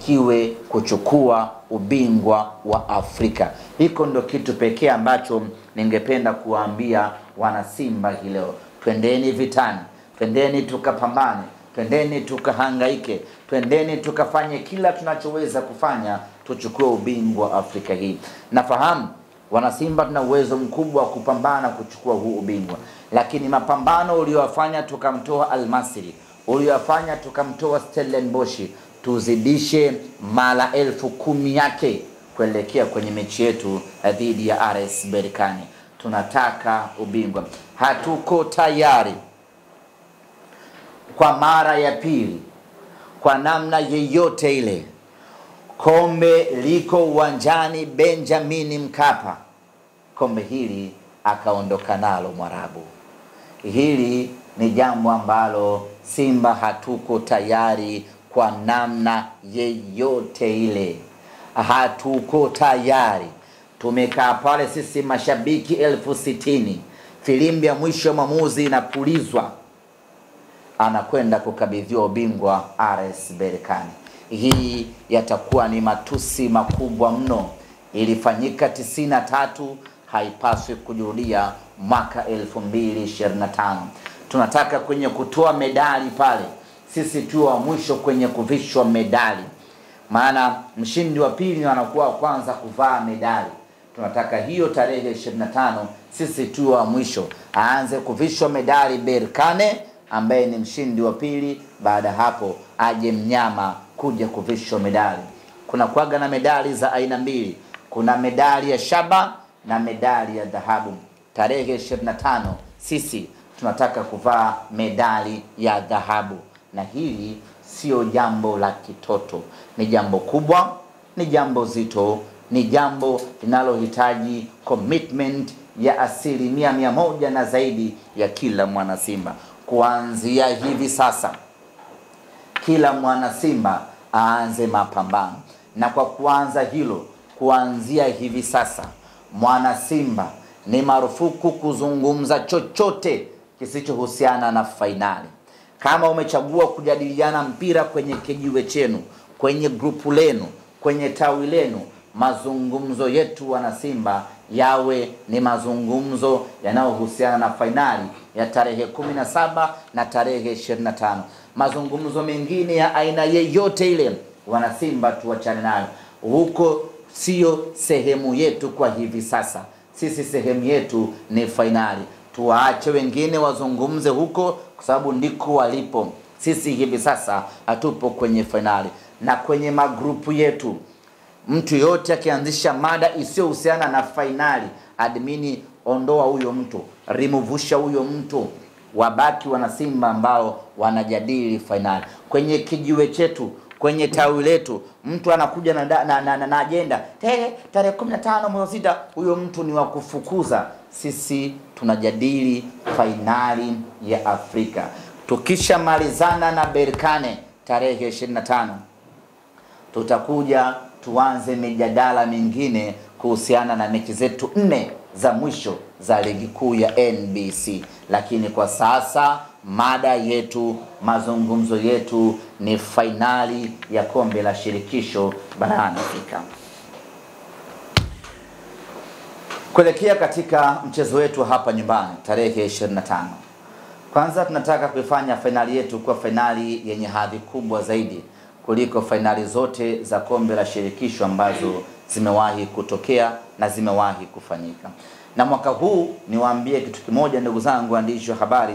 kiwe kuchukua ubingwa wa Afrika. Hiko ndo kitu pekee ambacho ningependa kuwaambia wana Simba hii leo. Twendeni vitani, twendeni tukapambane, twendeni tukahangaike, twendeni tukafanye kila tunachoweza kufanya tuchukue ubingwa wa Afrika hii. Nafahamu wana Simba tuna uwezo mkubwa wa kupambana kuchukua huu ubingwa, lakini mapambano uliyofanya tukamtoa Al-Masry, uliyofanya tukamtoa Stellenbosch, tuzidishe mara 10,000 yake kuelekea kwenye mechi yetu dhidi ya RS Berkane. Tunataka ubingwa. Hatuko tayari kwa mara ya pili kwa namna yeyote ile. Kombe liko uwanjani Benjamin Mkapa, kombe hili akaondoka nalo Mwarabu. Hili ni jambo ambalo Simba hatuko tayari kwa namna yeyote ile. Hatuko tayari. Tumekaa pale sisi mashabiki 60,000. Filimbi ya mwisho maamuzi inapulizwa, anakwenda kukabidhiwa ubingwa RS Berkane. Hii yatakuwa ni matusi makubwa mno. Ilifanyika 93, haipaswi kujirudia mwaka 2025. Tunataka kwenye kutoa medali pale sisi tu wa mwisho kwenye kuvishwa medali, maana mshindi wa pili anakuwa kwanza kuvaa medali. Tunataka hiyo tarehe 25 sisi tu wa mwisho aanze kuvishwa medali Berkane ambaye ni mshindi wa pili. Baada hapo aje mnyama kuja kuvishwa medali. Kuna kuaga na medali za aina mbili, kuna medali ya shaba na medali ya dhahabu. Tarehe 25 sisi tunataka kuvaa medali ya dhahabu, na hili sio jambo la kitoto, ni jambo kubwa, ni jambo zito, ni jambo linalohitaji commitment ya 100% na zaidi ya kila mwana Simba. Kuanzia hivi sasa kila mwana Simba aanze mapambano, na kwa kuanza hilo kuanzia hivi sasa mwana Simba ni marufuku kuzungumza chochote kisichohusiana na fainali. Kama umechagua kujadiliana mpira kwenye kijiwe chenu, kwenye grupu lenu, kwenye tawi lenu, mazungumzo yetu wana Simba yawe ni mazungumzo yanayohusiana na fainali ya tarehe 17 na tarehe 25. Mazungumzo mengine ya aina yeyote ile wana Simba tuachane nayo. Huko sio sehemu yetu kwa hivi sasa. Sisi sehemu yetu ni fainali. Tuwaache wengine wazungumze huko kwa sababu ndiko walipo. Sisi hivi sasa hatupo kwenye fainali. Na kwenye magrupu yetu, mtu yote akianzisha mada isiyohusiana na fainali, admini ondoa huyo mtu, removusha huyo mtu. Wabaki wana Simba ambao wanajadili fainali. Kwenye kijiwe chetu, kwenye tawi letu, mtu anakuja na agenda tarehe 15 mwezi 6, huyo mtu ni wa kufukuza. Sisi tunajadili fainali ya Afrika. Tukisha malizana na Berkane tarehe 25, tutakuja tuanze mijadala mingine kuhusiana na mechi zetu 4 za mwisho za ligi kuu ya NBC. Lakini kwa sasa mada yetu, mazungumzo yetu ni fainali ya kombe la shirikisho barani Afrika. Kuelekea katika mchezo wetu hapa nyumbani tarehe 25, kwanza tunataka kuifanya fainali yetu kuwa fainali yenye hadhi kubwa zaidi kuliko fainali zote za kombe la shirikisho ambazo zimewahi kutokea na zimewahi kufanyika. Na mwaka huu niwaambie kitu kimoja ndugu zangu waandishi wa habari,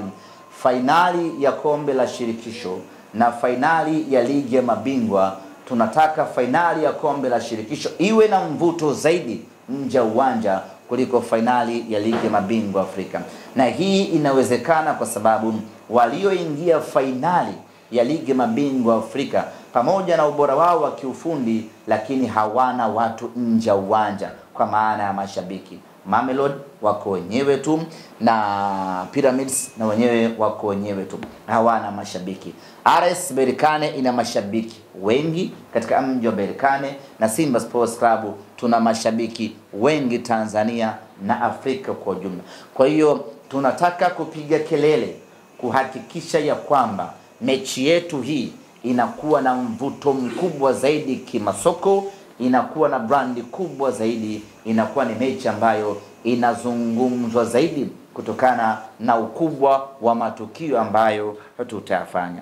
fainali ya kombe la shirikisho na fainali ya ligi ya mabingwa, tunataka fainali ya kombe la shirikisho iwe na mvuto zaidi nje ya uwanja kuliko fainali ya ligi ya mabingwa Afrika. Na hii inawezekana kwa sababu walioingia fainali ya ligi ya mabingwa Afrika pamoja na ubora wao wa kiufundi, lakini hawana watu nje ya uwanja kwa maana ya mashabiki. Mamelodi wako wenyewe tu na Pyramids na wenyewe wako wenyewe tu, hawana mashabiki. RS Berkane ina mashabiki wengi katika mji wa Berkane, na Simba Sports Club tuna mashabiki wengi Tanzania na Afrika kwa ujumla. Kwa hiyo tunataka kupiga kelele kuhakikisha ya kwamba mechi yetu hii inakuwa na mvuto mkubwa zaidi kimasoko, inakuwa na brandi kubwa zaidi, inakuwa ni mechi ambayo inazungumzwa zaidi kutokana na ukubwa wa matukio ambayo tutayafanya.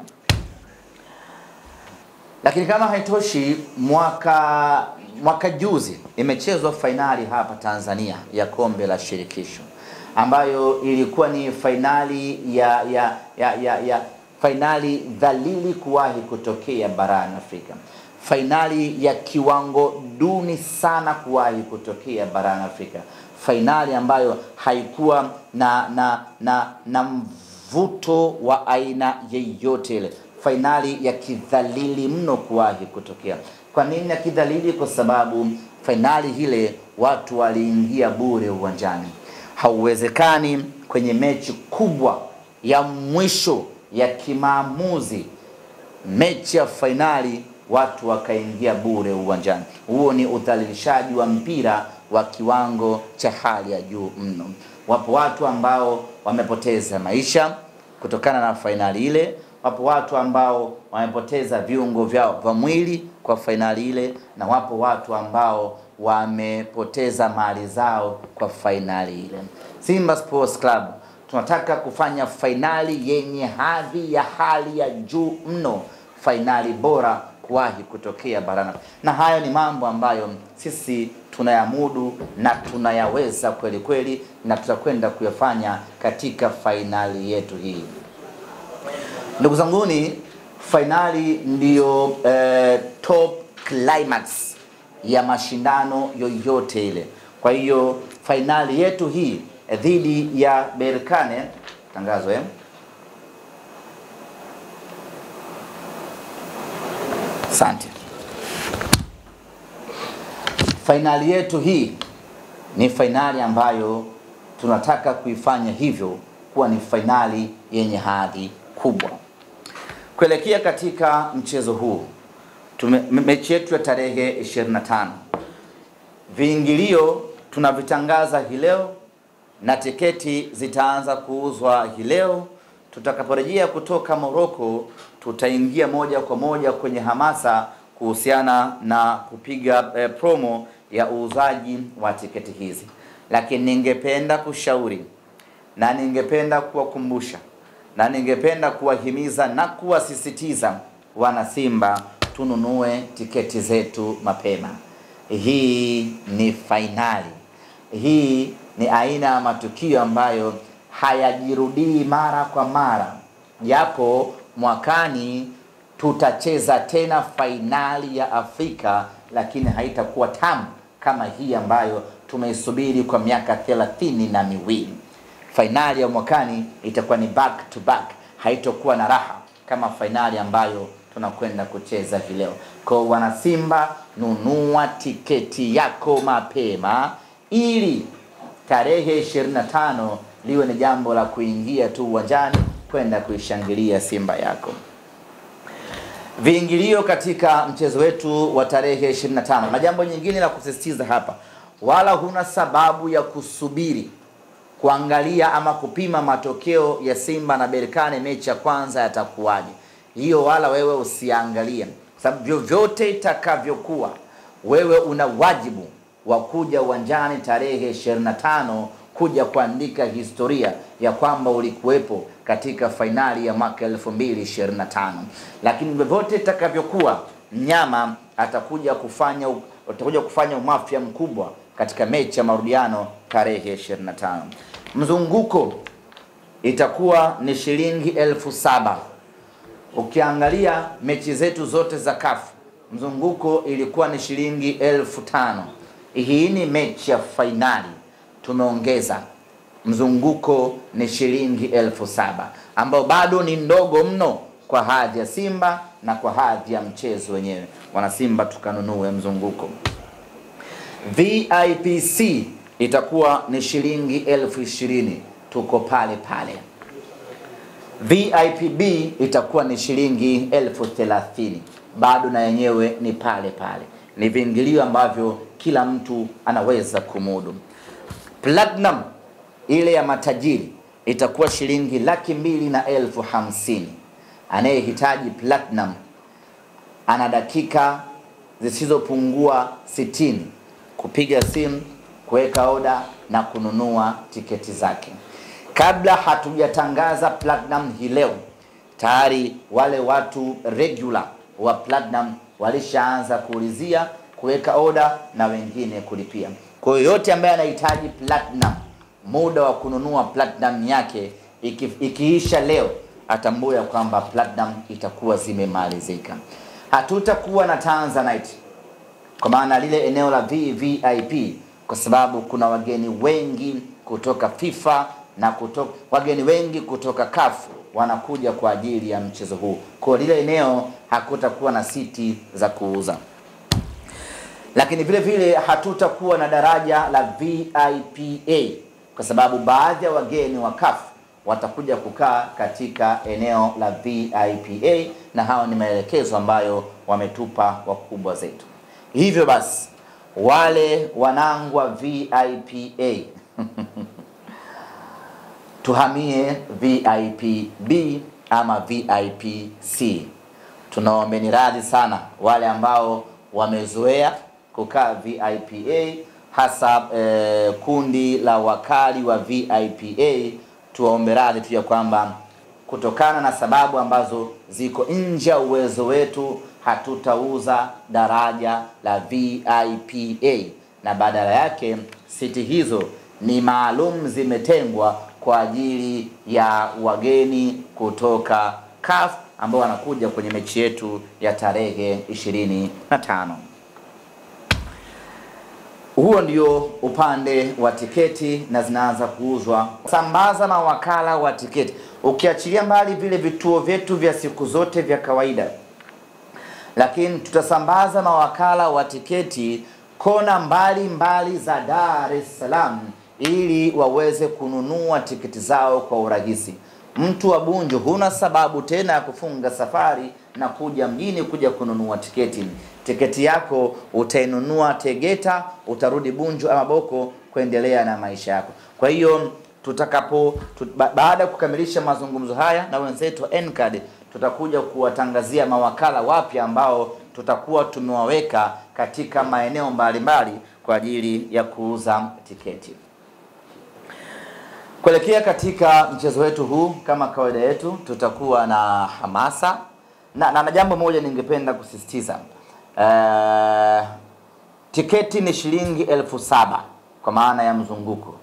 Lakini kama haitoshi, mwaka juzi imechezwa fainali hapa Tanzania ya kombe la shirikisho, ambayo ilikuwa ni fainali ya fainali dhalili kuwahi kutokea barani Afrika, fainali ya kiwango duni sana kuwahi kutokea barani Afrika, fainali ambayo haikuwa na mvuto wa aina yeyote ile, fainali ya kidhalili mno kuwahi kutokea. Kwa nini ya kidhalili? Kwa sababu fainali ile watu waliingia bure uwanjani. Hauwezekani kwenye mechi kubwa ya mwisho ya kimaamuzi, mechi ya fainali, watu wakaingia bure uwanjani. Huo ni udhalilishaji wa mpira wa kiwango cha hali ya juu mno. Wapo watu ambao wamepoteza maisha kutokana na fainali ile, wapo watu ambao wamepoteza viungo vyao vya mwili kwa fainali ile, na wapo watu ambao wamepoteza mali zao kwa fainali ile. Simba Sports Club tunataka kufanya fainali yenye hadhi ya hali ya juu mno, fainali bora kuwahi kutokea barani. Na hayo ni mambo ambayo sisi tunayamudu na tunayaweza kweli kweli, na tutakwenda kuyafanya katika fainali yetu hii. Ndugu zanguni, fainali ndiyo top climax ya mashindano yoyote ile. Kwa hiyo fainali yetu hii dhidi ya Berkane, tangazo asante. Fainali yetu hii ni fainali ambayo tunataka kuifanya hivyo kuwa ni fainali yenye hadhi kubwa. Kuelekea katika mchezo huu, mechi yetu ya tarehe 25, viingilio tunavitangaza hii leo na tiketi zitaanza kuuzwa hii leo. Tutakaporejea kutoka Morocco, tutaingia moja kwa moja kwenye hamasa kuhusiana na kupiga promo ya uuzaji wa tiketi hizi. Lakini ningependa kushauri na ningependa kuwakumbusha na ningependa kuwahimiza na kuwasisitiza wana Simba, tununue tiketi zetu mapema. Hii ni fainali. Hii ni aina ya matukio ambayo hayajirudii mara kwa mara. Japo mwakani tutacheza tena fainali ya Afrika, lakini haitakuwa tamu kama hii ambayo tumeisubiri kwa miaka 32. Fainali ya mwakani itakuwa ni back to back, haitakuwa na raha kama fainali ambayo tunakwenda kucheza hii leo. Kwa wana Simba, nunua tiketi yako mapema ili tarehe 25 liwe ni jambo la kuingia tu uwanjani kwenda kuishangilia Simba yako. Viingilio katika mchezo wetu wa tarehe 25. Na jambo nyingine la kusisitiza hapa, wala huna sababu ya kusubiri kuangalia ama kupima matokeo ya Simba na Berkane mechi ya kwanza yatakuwaje. Hiyo wala wewe usiangalie, sababu vyovyote itakavyokuwa, wewe una wajibu wa kuja uwanjani tarehe 25 kuja kuandika historia ya kwamba ulikuwepo katika fainali ya mwaka 2025. Lakini vyovyote itakavyokuwa, mnyama atakuja kufanya umafia mkubwa katika mechi ya marudiano tarehe 25. Mzunguko itakuwa ni shilingi 7,000. Ukiangalia mechi zetu zote za CAF, mzunguko ilikuwa ni shilingi 5,000. Hii ni mechi ya fainali, tumeongeza mzunguko ni shilingi 7,000, ambao bado ni ndogo mno kwa hadhi ya Simba na kwa hadhi ya mchezo wenyewe. Wana Simba, tukanunue mzunguko. VIPC itakuwa ni shilingi 20,000, tuko pale pale. VIPB itakuwa ni shilingi 30,000, bado na yenyewe ni pale pale. Ni viingilio ambavyo kila mtu anaweza kumudu. Platinum ile ya matajiri itakuwa shilingi 250,000. Anayehitaji platinum ana dakika zisizopungua 60 kupiga simu, kuweka oda na kununua tiketi zake. Kabla hatujatangaza platinum hii leo, tayari wale watu regular wa platinum walishaanza kuulizia, kuweka oda na wengine kulipia. Kwa hiyo yote ambaye anahitaji platinum, muda wa kununua platinum yake ikiisha leo, atambue kwamba platinum itakuwa zimemalizika. Hatutakuwa na Tanzanite kwa maana lile eneo la VVIP, kwa sababu kuna wageni wengi kutoka FIFA na wageni wengi kutoka CAF wanakuja kwa ajili ya mchezo huu. Kwa lile eneo hakutakuwa na siti za kuuza. Lakini vile vile hatutakuwa na daraja la VIPA kwa sababu baadhi ya wageni wa CAF watakuja kukaa katika eneo la VIPA, na hao ni maelekezo ambayo wametupa wakubwa zetu. Hivyo basi wale wanangu wa VIPA tuhamie VIP B ama VIP C. Tunaombeni radhi sana wale ambao wamezoea kukaa VIPA, hasa kundi la wakali wa VIPA. Tuwaombe radhi tu ya kwamba kutokana na sababu ambazo ziko nje ya uwezo wetu, hatutauza daraja la VIPA, na badala yake siti hizo ni maalum zimetengwa kwa ajili ya wageni kutoka CAF ambao wanakuja kwenye mechi yetu ya tarehe 25. Huo ndio upande wa tiketi na zinaanza kuuzwa. Sambaza na wakala wa tiketi, ukiachilia mbali vile vituo vyetu vya siku zote vya kawaida, lakini tutasambaza na wakala wa tiketi kona mbali za Dar es Salaam ili waweze kununua tiketi zao kwa urahisi. Mtu wa Bunju huna sababu tena ya kufunga safari na kuja mjini kuja kununua tiketi. Tiketi yako utainunua Tegeta, utarudi Bunju ama Boko kuendelea na maisha yako. Kwa hiyo baada ya kukamilisha mazungumzo haya na wenzetu wa N-Card, tutakuja kuwatangazia mawakala wapya ambao tutakuwa tumewaweka katika maeneo mbalimbali kwa ajili ya kuuza tiketi. Kuelekea katika mchezo wetu huu, kama kawaida yetu, tutakuwa na hamasa na jambo moja ningependa kusisitiza. Tiketi ni shilingi 7,000 kwa maana ya mzunguko.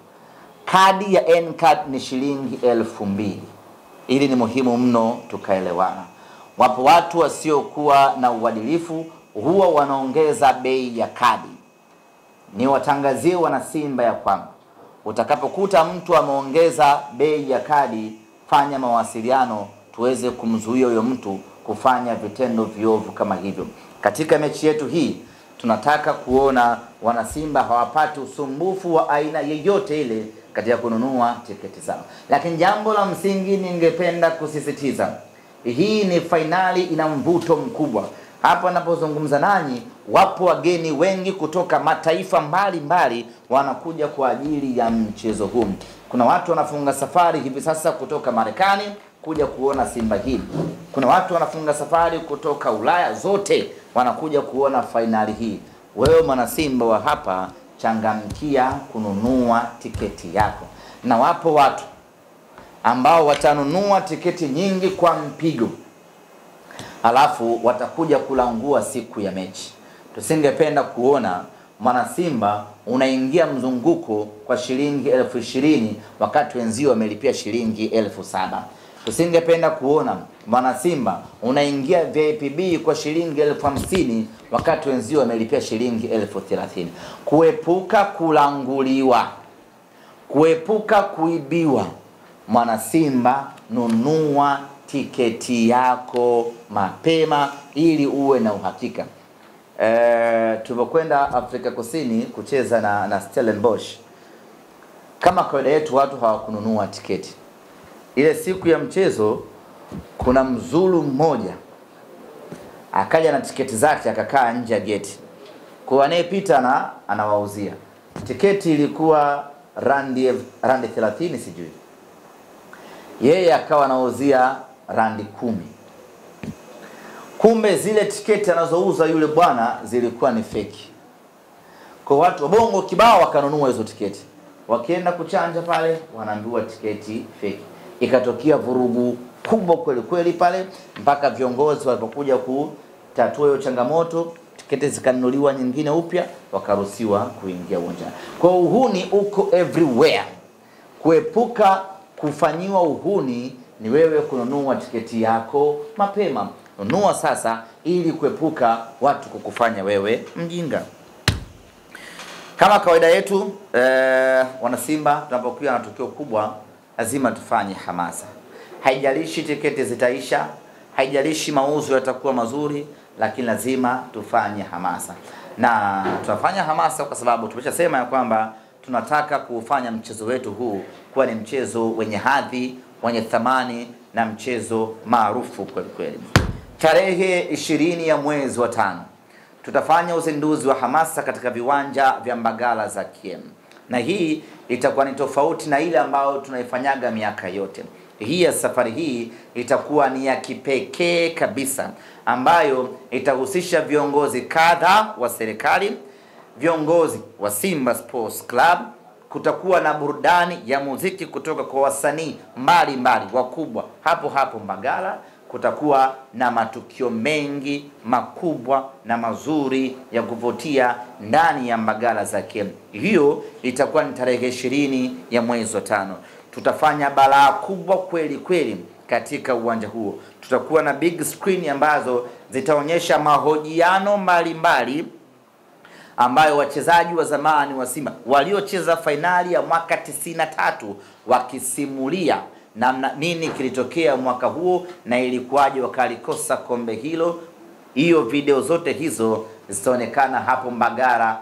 Kadi ya N-Card ni shilingi 2,000. Ili ni muhimu mno tukaelewana. Wapo watu wasiokuwa na uadilifu, huwa wanaongeza bei ya kadi. Ni watangazie wana Simba ya kwamba utakapokuta mtu ameongeza bei ya kadi, fanya mawasiliano tuweze kumzuia huyo mtu kufanya vitendo viovu kama hivyo. Katika mechi yetu hii tunataka kuona wana Simba hawapati usumbufu wa aina yeyote ile katika kununua tiketi zao. Lakini jambo la msingi ningependa kusisitiza, hii ni fainali ina mvuto mkubwa. Hapa ninapozungumza nanyi, wapo wageni wengi kutoka mataifa mbalimbali wanakuja kwa ajili ya mchezo huu. Kuna watu wanafunga safari hivi sasa kutoka Marekani kuja kuona Simba hii. Kuna watu wanafunga safari kutoka Ulaya zote wanakuja kuona fainali hii. Wewe mwana Simba wa hapa, changamkia kununua tiketi yako. Na wapo watu ambao watanunua tiketi nyingi kwa mpigo, alafu watakuja kulangua siku ya mechi. Tusingependa kuona mwana Simba unaingia mzunguko kwa shilingi 20,000 wakati wenzio wamelipia shilingi 7,000. Tusingependa kuona mwana Simba unaingia VIPB kwa shilingi 50,000 wakati wenzio wamelipia shilingi 30,000. Kuepuka kulanguliwa, kuepuka kuibiwa, mwana Simba nunua tiketi yako mapema ili uwe na uhakika. Tulipokwenda Afrika Kusini kucheza na Stellenbosch, kama kawaida yetu watu hawakununua tiketi. Ile siku ya mchezo kuna Mzulu mmoja akaja na tiketi zake akakaa nje ya geti. Kwa anayepita anawauzia. Tiketi ilikuwa randi 30 sijui. Yeye akawa anauzia randi 10. Kumbe zile tiketi anazouza yule bwana zilikuwa ni feki. Kwa watu wa Bongo kibao wakanunua hizo tiketi. Wakienda kuchanja pale wanaambiwa tiketi feki. Ikatokea vurugu kubwa kweli kweli pale mpaka viongozi walipokuja kutatua hiyo changamoto, tiketi zikanunuliwa nyingine upya, wakaruhusiwa kuingia uwanjani. Kwa uhuni uko everywhere. Kuepuka kufanyiwa uhuni ni wewe kununua tiketi yako mapema. Nunua sasa ili kuepuka watu kukufanya wewe mjinga. Kama kawaida yetu wana Simba, tunapokuwa na tukio kubwa lazima tufanye hamasa. Haijalishi tiketi zitaisha, haijalishi mauzo yatakuwa mazuri, lakini lazima tufanye hamasa. Na tunafanya hamasa kwa sababu tumeshasema ya kwamba tunataka kufanya mchezo wetu huu kuwa ni mchezo wenye hadhi, wenye thamani na mchezo maarufu kweli kweli. Tarehe 20 ya mwezi wa 5 tutafanya uzinduzi wa hamasa katika viwanja vya Mbagala za KM. Na hii itakuwa ni tofauti na ile ambayo tunaifanyaga miaka yote. Hii ya safari hii itakuwa ni ya kipekee kabisa, ambayo itahusisha viongozi kadha wa serikali, viongozi wa Simba Sports Club. Kutakuwa na burudani ya muziki kutoka kwa wasanii mbalimbali wakubwa hapo hapo Mbagala. Kutakuwa na matukio mengi makubwa na mazuri ya kuvutia ndani ya Mbagala za KM. Hiyo itakuwa ni tarehe 20 ya mwezi wa 5. Tutafanya balaa kubwa kweli kweli katika uwanja huo. Tutakuwa na big screen ambazo zitaonyesha mahojiano mbalimbali ambayo wachezaji wa zamani wa Simba waliocheza fainali ya mwaka 93 wakisimulia namna nini kilitokea mwaka huo na ilikuwaje wakalikosa kombe hilo. Hiyo video zote hizo zitaonekana hapo Mbagala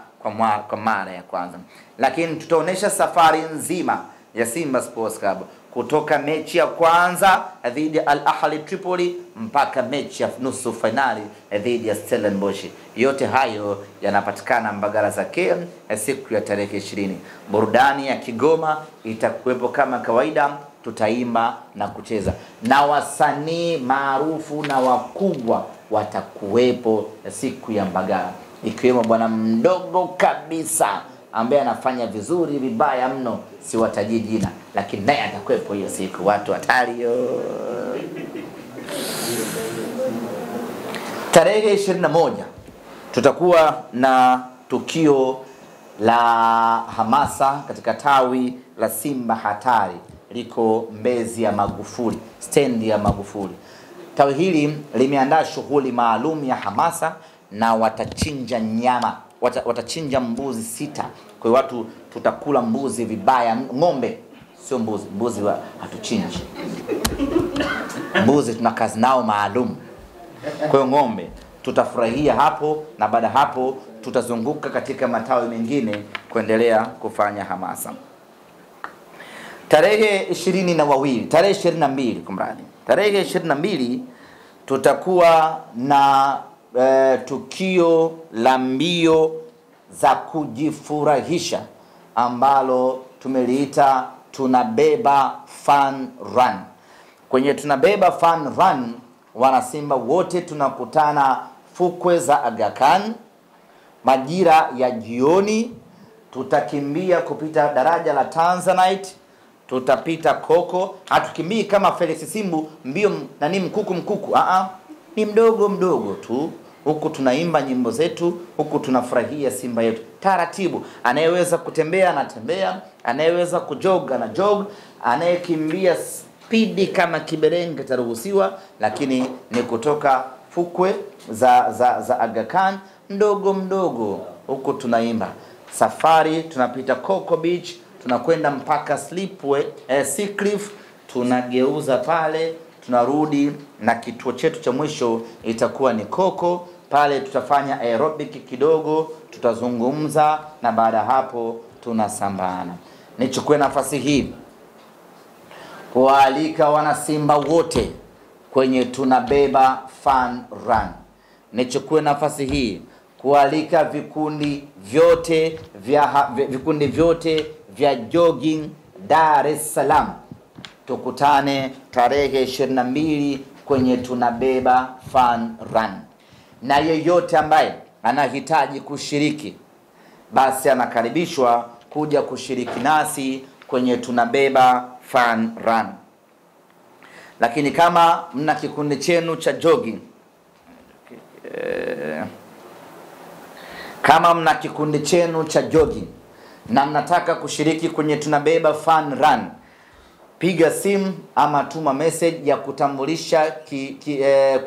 kwa mara ya kwanza. Lakini tutaonesha safari nzima ya Simba Sports Club kutoka mechi ya kwanza dhidi ya Al Ahly Tripoli mpaka mechi ya nusu finali dhidi ya Stellenbosch. Yote hayo yanapatikana Mbagala za KM siku ya tarehe 20. Burudani ya Kigoma itakuwepo kama kawaida, tutaimba na kucheza na wasanii maarufu na wakubwa watakuwepo siku ya Mbagala, ikiwemo bwana mdogo kabisa ambaye anafanya vizuri vibaya mno, si wataji jina, lakini naye atakuwepo hiyo siku. Watu watalio. Tarehe 21 tutakuwa na tukio la hamasa katika tawi la Simba Hatari, liko Mbezi ya Magufuli, stendi ya Magufuli. Tawi hili limeandaa shughuli maalum ya hamasa na watachinja nyama, watachinja mbuzi 6. Kwa hiyo watu tutakula mbuzi vibaya, ng'ombe sio mbuzi, mbuzi hatuchinji. Mbuzi tuna kazi nao maalum. Kwa hiyo ng'ombe tutafurahia hapo, na baada hapo tutazunguka katika matawi mengine kuendelea kufanya hamasa. Tarehe 22, tarehe 22 kumradi. Tarehe 22 tutakuwa na tukio la mbio za kujifurahisha ambalo tumeliita Tunabeba Fun Run. Kwenye Tunabeba Fun Run, wana Simba wote tunakutana fukwe za Aga Khan majira ya jioni. Tutakimbia kupita daraja la Tanzanite, tutapita Koko. Hatukimbii kama Felix Simbu mbio nani mkuku. Ni mdogo mdogo tu. Huku tunaimba nyimbo zetu, huku tunafurahia Simba yetu. Taratibu, anayeweza kutembea anatembea, anayeweza kujog na jog, anayekimbia speedi kama kiberenge taruhusiwa, lakini ni kutoka fukwe za Aga Khan mdogo mdogo. Huku tunaimba. Safari tunapita Coco Beach, tunakwenda mpaka Sea Cliff, tunageuza pale, tunarudi na kituo chetu cha mwisho itakuwa ni Coco. Pale tutafanya aerobic kidogo, tutazungumza na baada hapo tunasambana. Nichukue nafasi hii kualika wana Simba wote kwenye Tunabeba Fun Run. Nichukue nafasi hii kualika vikundi vyote vya jogging Dar es Salaam. Tukutane tarehe 22 kwenye Tunabeba Fun Run. Na yeyote ambaye anahitaji kushiriki, basi anakaribishwa kuja kushiriki nasi kwenye Tunabeba Fun Run. Lakini kama mna kikundi chenu cha jogging, kama mna kikundi chenu cha jogging na mnataka kushiriki kwenye Tunabeba Fun Run, piga simu ama tuma message ya kutambulisha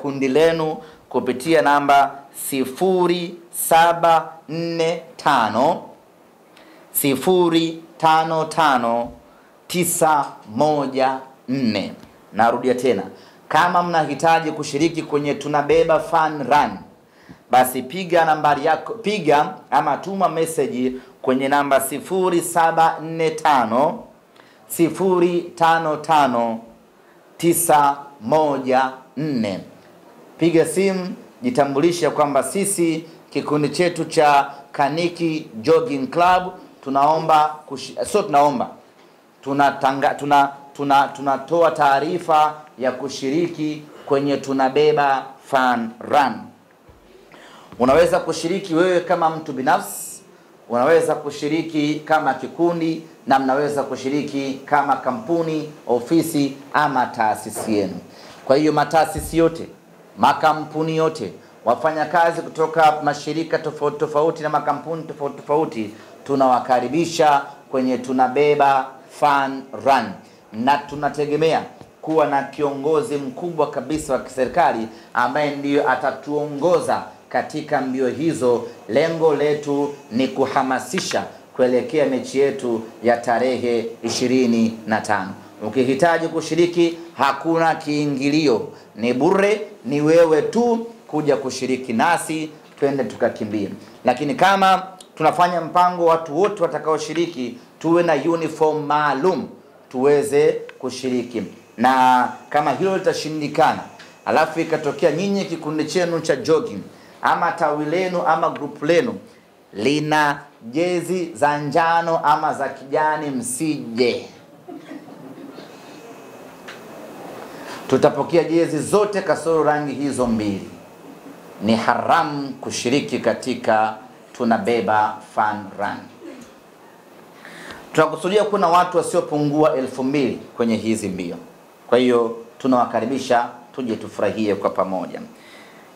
kundi lenu kupitia namba 0745 055 914. Narudia tena, kama mnahitaji kushiriki kwenye Tunabeba Fun Run, basi piga nambari yako, piga ama tuma message kwenye namba 0745 055 914. Piga simu, jitambulishe kwamba sisi kikundi chetu cha Kaniki Jogging Club tunatoa taarifa ya kushiriki kwenye Tunabeba Fun Run. Unaweza kushiriki wewe kama mtu binafsi, unaweza kushiriki kama kikundi, na mnaweza kushiriki kama kampuni, ofisi ama taasisi yenu. Kwa hiyo mataasisi yote, makampuni yote, wafanyakazi kutoka mashirika tofauti tofauti na makampuni tofauti tofauti, tunawakaribisha kwenye Tunabeba Fun Run, na tunategemea kuwa na kiongozi mkubwa kabisa wa kiserikali ambaye ndiyo atatuongoza katika mbio hizo. Lengo letu ni kuhamasisha kuelekea mechi yetu ya tarehe 25. Ukihitaji kushiriki, hakuna kiingilio, ni bure, ni wewe tu kuja kushiriki nasi, twende tukakimbie. Lakini kama tunafanya mpango watu wote watakaoshiriki tuwe na uniform maalum tuweze kushiriki. Na kama hilo litashindikana, alafu ikatokea nyinyi kikundi chenu cha jogging ama tawi lenu ama group lenu lina jezi za njano ama za kijani, msije. Tutapokea jezi zote kasoro rangi hizo mbili. Ni haramu kushiriki katika Tunabeba Fun Run. Tunakusudia kuna watu wasiopungua 2000 kwenye hizi mbio. Kwa hiyo tunawakaribisha tuje tufurahie kwa pamoja.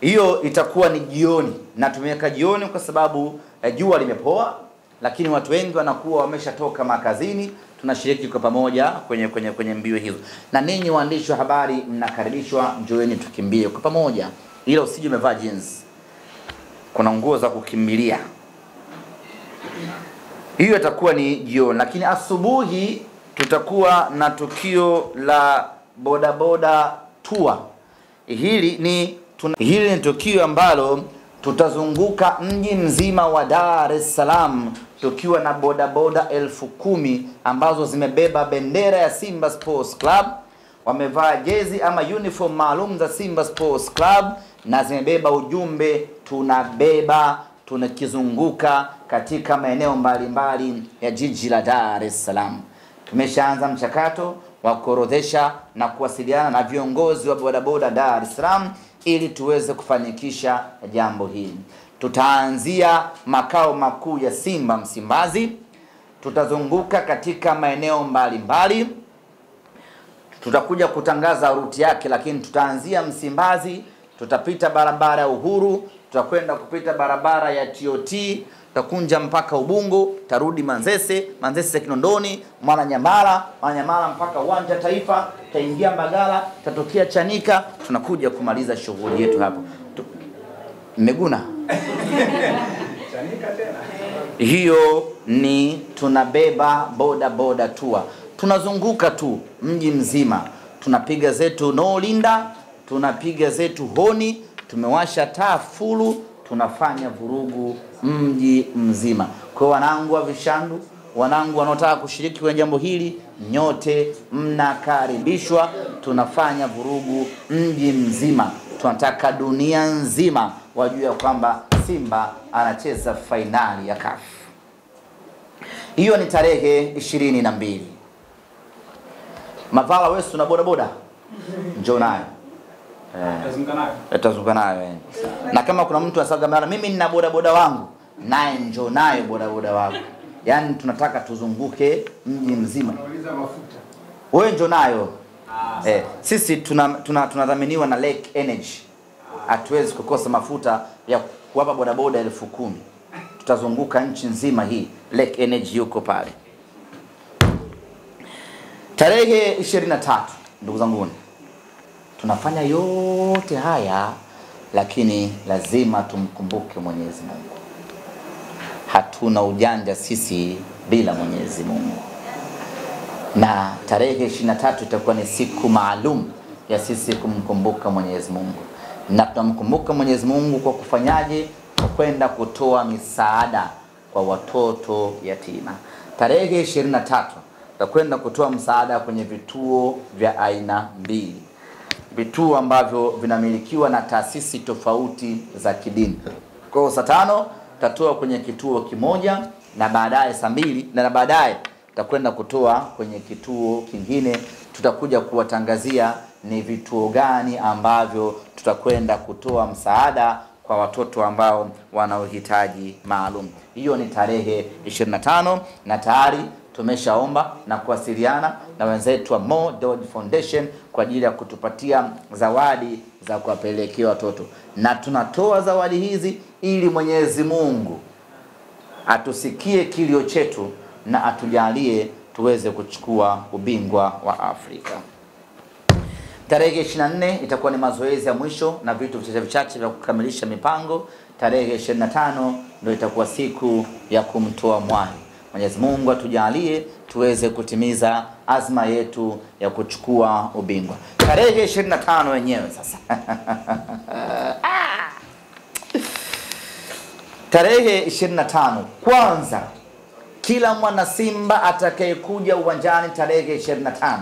Hiyo itakuwa ni jioni, na tumeweka jioni kwa sababu jua limepoa, lakini watu wengi wanakuwa wameshatoka makazini. Tunashiriki kwa pamoja kwenye mbio hizo. Na ninyi waandishi wa habari mnakaribishwa, njoeni tukimbie kwa pamoja. Ila usije umevaa jeans, kuna nguo za kukimbilia. Hiyo itakuwa ni jioni, lakini asubuhi tutakuwa na tukio la bodaboda tour. Hili ni tukio ambalo tutazunguka mji mzima wa Dar es Salaam tukiwa na bodaboda 10,000 ambazo zimebeba bendera ya Simba Sports Club, wamevaa jezi ama uniform maalum za Simba Sports Club, na zimebeba ujumbe tunabeba, tunakizunguka katika maeneo mbalimbali ya jiji la Dar es Salaam. Tumeshaanza mchakato wa kuorodhesha na kuwasiliana na viongozi wa bodaboda Dar es Salaam ili tuweze kufanikisha jambo hili. Tutaanzia makao makuu ya Simba Msimbazi, tutazunguka katika maeneo mbalimbali, tutakuja kutangaza ruti yake, lakini tutaanzia Msimbazi, tutapita barabara ya Uhuru, tutakwenda kupita barabara ya TOT, tutakunja mpaka Ubungo, tarudi Manzese Kinondoni, Mwananyamala mpaka Uwanja Taifa, tutaingia Mbagala, tutatokea Chanika, tunakuja kumaliza shughuli yetu hapo. Mmeguna? Chanika tena. Hiyo ni Tunabeba boda tour. Tunazunguka tu mji mzima, tunapiga zetu no linda, tunapiga zetu honi, tumewasha taa fulu, tunafanya vurugu mji mzima. Kwa wanangu wa Vishandu, wanangu wanaotaka kushiriki kwenye jambo hili, nyote mnakaribishwa. Tunafanya vurugu mji mzima. Tunataka dunia nzima wajue kwamba Simba anacheza fainali ya CAF. Hiyo ni tarehe 22. Mavala wewe tuna boda njoo nayo. Tutazunguka nayo. Na kama kuna mtu asagamana, mimi nina bodaboda wangu, naye njoo naye bodaboda wako. Yaani tunataka tuzunguke mji mzima. Unauliza mafuta. Wewe njoo nayo. Sisi tunadhaminiwa na Lake Energy. Hatuwezi kukosa mafuta ya kuwapa bodaboda 10,000. Tutazunguka nchi nzima hii. Lake Energy yuko pale. Tarehe 23, ndugu zangu, tunafanya yote haya, lakini lazima tumkumbuke Mwenyezi Mungu. Hatuna ujanja sisi bila Mwenyezi Mungu. Na tarehe 23 itakuwa ni siku maalum ya sisi kumkumbuka Mwenyezi Mungu. Na tunamkumbuka Mwenyezi Mungu kwa kufanyaje? Kwa kwenda kutoa misaada kwa watoto yatima. Tarehe 23 tutakwenda kutoa msaada kwenye vituo vya aina mbili. Vituo ambavyo vinamilikiwa na taasisi tofauti za kidini. Kwa saa 5 tutatoa kwenye kituo kimoja, na baadaye saa 2 na baadaye tutakwenda kutoa kwenye kituo kingine. Tutakuja kuwatangazia ni vituo gani ambavyo tutakwenda kutoa msaada kwa watoto ambao wana uhitaji maalum. Hiyo ni tarehe 25, na tayari tumeshaomba na kuwasiliana na wenzetu wa Mo Dewji Foundation kwa ajili ya kutupatia zawadi za kuwapelekea watoto. Na tunatoa zawadi hizi ili Mwenyezi Mungu atusikie kilio chetu na atujalie tuweze kuchukua ubingwa wa Afrika. Tarehe 24 itakuwa ni mazoezi ya mwisho na vitu vichache vya kukamilisha mipango. Tarehe 25 ndio itakuwa siku ya kumtoa mwali. Mwenyezi Mungu atujalie tuweze kutimiza azma yetu ya kuchukua ubingwa. Tarehe 25 wenyewe sasa. Tarehe 25, kwanza kila mwana Simba atakayekuja uwanjani tarehe 25,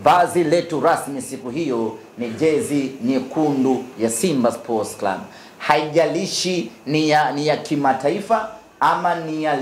vazi letu rasmi siku hiyo ni jezi nyekundu ya Simba Sports Club. Haijalishi ni ya kimataifa ama ni ya